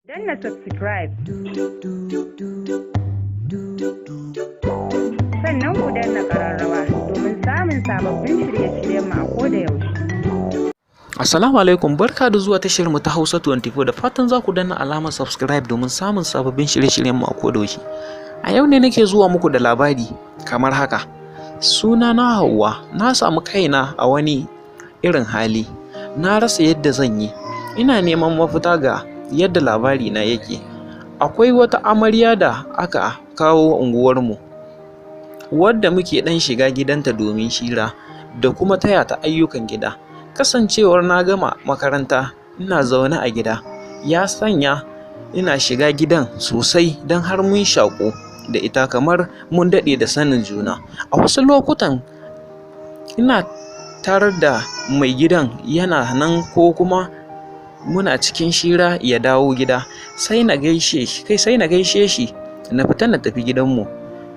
Danna subscribe sannan ku danna ƙararrawa domin samun sababbin shirye-shiryen mu a koda yaushe. Assalamu alaikum, barka da zuwa tashar mu ta Hausa 24, da fatan za ku danna alamar subscribe domin samun sababbin shirye-shiryen mu a koda yaushe. A yau ne nake zuwa muku da labari kamar haka. Suna na Hauwa, na samu kaina a wani irin hali, na rasa yadda zan yi. Ina neman mafita ga yadda labari na yake. Akwai wata amarya da aka kawo unguwarmu wadda muke ɗan shiga gidanta domin shira da kuma taya ta ayyukan gida. Kasancewar na gama makaranta ina zaune a gida ya sanya ina shiga gidan sosai don har mun shaƙu da ita kamar mun daɗe da sanin juna. A wasu lokutan ina tarar da mai gidan yana nan ko kuma muna cikin shira ya dawo gida sai na gaishe shi na fita na tafi gidanmu.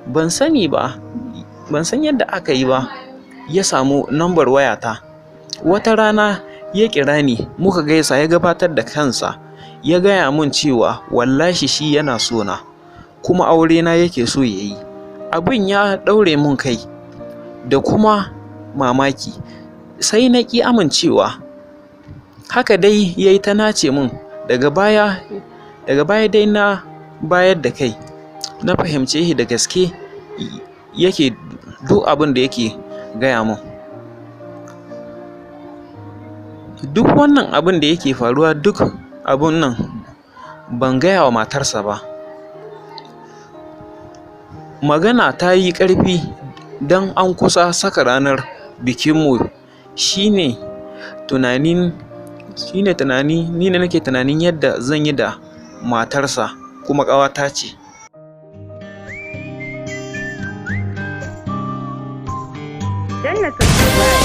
Ban san yadda aka yi ba ya samu lambar wayata. Wata rana ya kira ni muka gaisa, ya gabatar da kansa, ya gaya mun cewa wallahi shi yana so na kuma aure na yake so ya yi. Abin ya ɗaure mun kai da kuma mamaki, sai na ƙi amincewa. Haka dai ya yi ta nace mun. Daga baya dai na bayar da kai, na fahimce shi da gaske yake duk abin da yake gaya mun. Duk wannan abin da yake faruwa, duk abun nan ban gaya wa matarsa ba. Magana ta yi ƙarfi don an kusa saka ranar bikinmu. Shine ni ne nake tunanin yadda zan yi da matarsa, kuma ƙawata ce. Danna subscribe